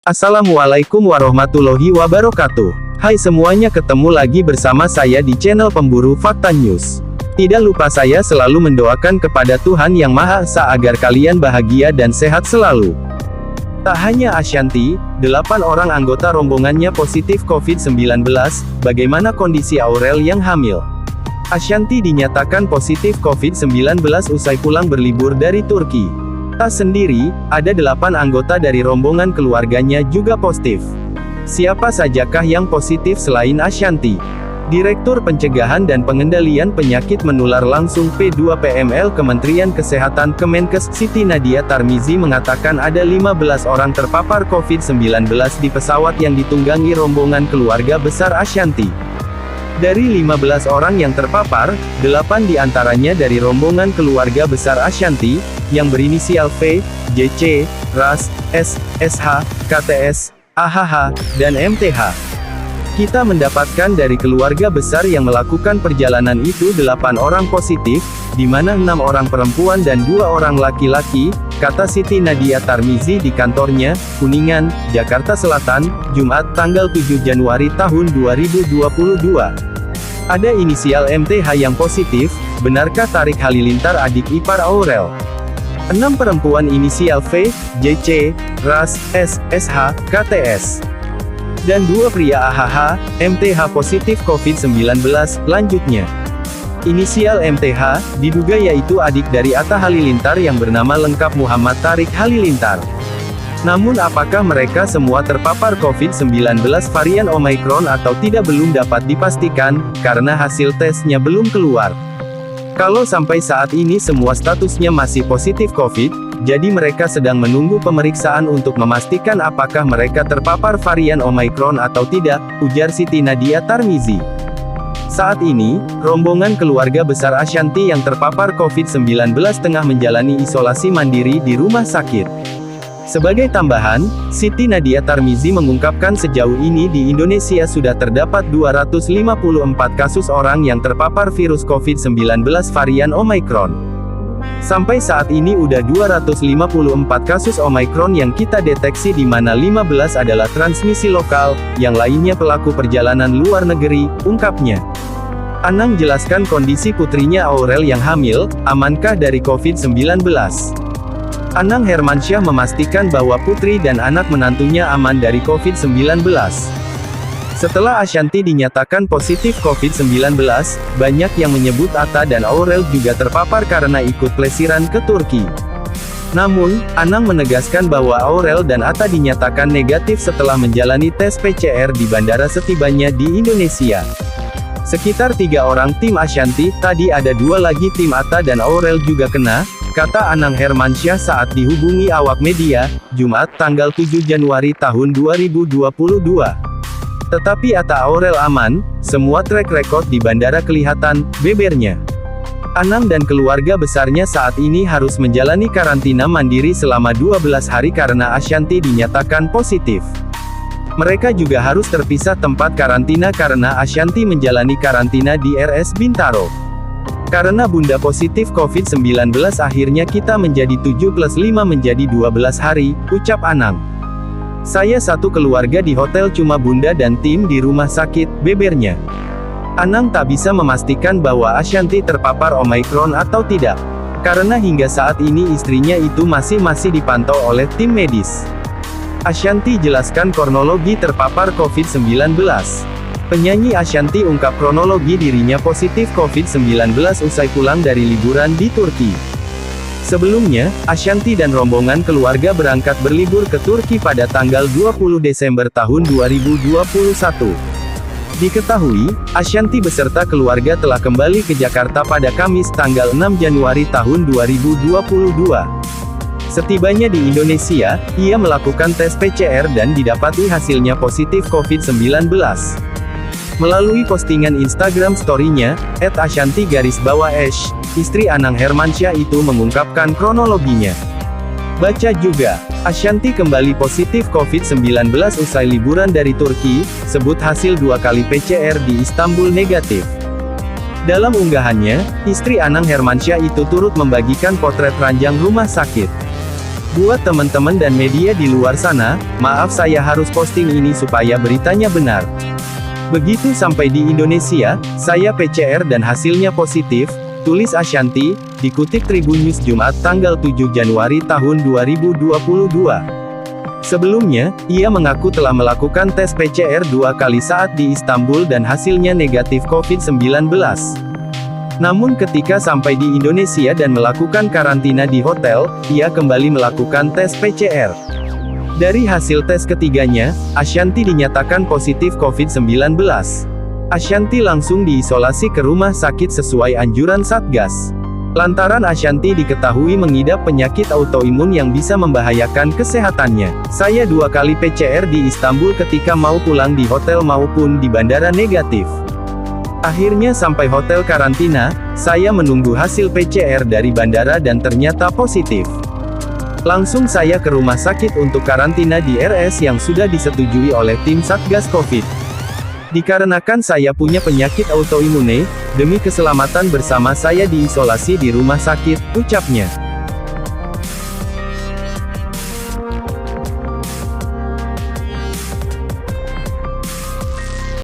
Assalamualaikum warahmatullahi wabarakatuh. Hai semuanya, ketemu lagi bersama saya di channel Pemburu Fakta News. Tidak lupa saya selalu mendoakan kepada Tuhan Yang Maha Esa agar kalian bahagia dan sehat selalu. Tak hanya Ashanty, 8 orang anggota rombongannya positif COVID-19, bagaimana kondisi Aurel yang hamil? Ashanty dinyatakan positif COVID-19 usai pulang berlibur dari Turki. Tak sendiri, ada 8 anggota dari rombongan keluarganya juga positif. Siapa sajakah yang positif selain Ashanty? Direktur Pencegahan dan Pengendalian Penyakit Menular Langsung P2PML Kementerian Kesehatan Kemenkes, Siti Nadia Tarmizi mengatakan ada 15 orang terpapar COVID-19 di pesawat yang ditunggangi rombongan keluarga besar Ashanty. Dari 15 orang yang terpapar, 8 diantaranya dari rombongan keluarga besar Ashanty, yang berinisial V, JC, RAS, S, SH, KTS, AHH, dan MTH. Kita mendapatkan dari keluarga besar yang melakukan perjalanan itu 8 orang positif, di mana 6 orang perempuan dan 2 orang laki-laki, kata Siti Nadia Tarmizi di kantornya, Kuningan, Jakarta Selatan, Jumat tanggal 7 Januari tahun 2022. Ada inisial MTH yang positif, benarkah Tarik Halilintar adik ipar Aurel? 6 perempuan inisial V, JC, RAS, S, SH, KTS. Dan 2 pria AHH, MTH positif COVID-19, lanjutnya. Inisial MTH, diduga yaitu adik dari Atta Halilintar yang bernama lengkap Muhammad Tarik Halilintar. Namun apakah mereka semua terpapar COVID-19 varian Omicron atau tidak belum dapat dipastikan, karena hasil tesnya belum keluar. Kalau sampai saat ini semua statusnya masih positif COVID, jadi mereka sedang menunggu pemeriksaan untuk memastikan apakah mereka terpapar varian Omicron atau tidak, ujar Siti Nadia Tarmizi. Saat ini, rombongan keluarga besar Ashanty yang terpapar COVID-19 tengah menjalani isolasi mandiri di rumah sakit. Sebagai tambahan, Siti Nadia Tarmizi mengungkapkan sejauh ini di Indonesia sudah terdapat 254 kasus orang yang terpapar virus COVID-19 varian Omicron. Sampai saat ini udah 254 kasus Omicron yang kita deteksi, di mana 15 adalah transmisi lokal, yang lainnya pelaku perjalanan luar negeri, ungkapnya. Anang jelaskan kondisi putrinya Aurel yang hamil, amankah dari COVID-19? Anang Hermansyah memastikan bahwa putri dan anak menantunya aman dari COVID-19. Setelah Ashanty dinyatakan positif COVID-19, banyak yang menyebut Atta dan Aurel juga terpapar karena ikut pelesiran ke Turki. Namun, Anang menegaskan bahwa Aurel dan Atta dinyatakan negatif setelah menjalani tes PCR di bandara setibanya di Indonesia. Sekitar 3 orang tim Ashanty, tadi ada 2 lagi tim Atta dan Aurel juga kena, kata Anang Hermansyah saat dihubungi awak media, Jumat tanggal 7 Januari tahun 2022. Tetapi Atta Aurel aman, semua track record di bandara kelihatan, bebernya. Anang dan keluarga besarnya saat ini harus menjalani karantina mandiri selama 12 hari karena Ashanty dinyatakan positif. Mereka juga harus terpisah tempat karantina karena Ashanty menjalani karantina di RS Bintaro. Karena bunda positif COVID-19 akhirnya kita menjadi 7+5 menjadi 12 hari, ucap Anang. Saya satu keluarga di hotel, cuma bunda dan tim di rumah sakit, bebernya. Anang tak bisa memastikan bahwa Ashanty terpapar Omicron atau tidak. Karena hingga saat ini istrinya itu masih dipantau oleh tim medis. Ashanty jelaskan kronologi terpapar COVID-19. Penyanyi Ashanty ungkap kronologi dirinya positif COVID-19 usai pulang dari liburan di Turki. Sebelumnya, Ashanty dan rombongan keluarga berangkat berlibur ke Turki pada tanggal 20 Desember tahun 2021. Diketahui, Ashanty beserta keluarga telah kembali ke Jakarta pada Kamis tanggal 6 Januari tahun 2022. Setibanya di Indonesia, ia melakukan tes PCR dan didapati hasilnya positif COVID-19. Melalui postingan Instagram story-nya, @ashanty_ash, istri Anang Hermansyah itu mengungkapkan kronologinya. Baca juga, Ashanty kembali positif COVID-19 usai liburan dari Turki, sebut hasil 2 kali PCR di Istanbul negatif. Dalam unggahannya, istri Anang Hermansyah itu turut membagikan potret ranjang rumah sakit. Buat teman-teman dan media di luar sana, maaf saya harus posting ini supaya beritanya benar. Begitu sampai di Indonesia, saya PCR dan hasilnya positif, tulis Ashanty, dikutip Tribun News Jumat tanggal 7 Januari tahun 2022. Sebelumnya, ia mengaku telah melakukan tes PCR 2 kali saat di Istanbul dan hasilnya negatif COVID-19. Namun ketika sampai di Indonesia dan melakukan karantina di hotel, ia kembali melakukan tes PCR. Dari hasil tes ketiganya, Ashanty dinyatakan positif COVID-19. Ashanty langsung diisolasi ke rumah sakit sesuai anjuran Satgas. Lantaran Ashanty diketahui mengidap penyakit autoimun yang bisa membahayakan kesehatannya. Saya 2 kali PCR di Istanbul ketika mau pulang di hotel maupun di bandara negatif. Akhirnya sampai hotel karantina, saya menunggu hasil PCR dari bandara dan ternyata positif. Langsung saya ke rumah sakit untuk karantina di RS yang sudah disetujui oleh tim Satgas Covid. Dikarenakan saya punya penyakit autoimune, demi keselamatan bersama saya diisolasi di rumah sakit, ucapnya.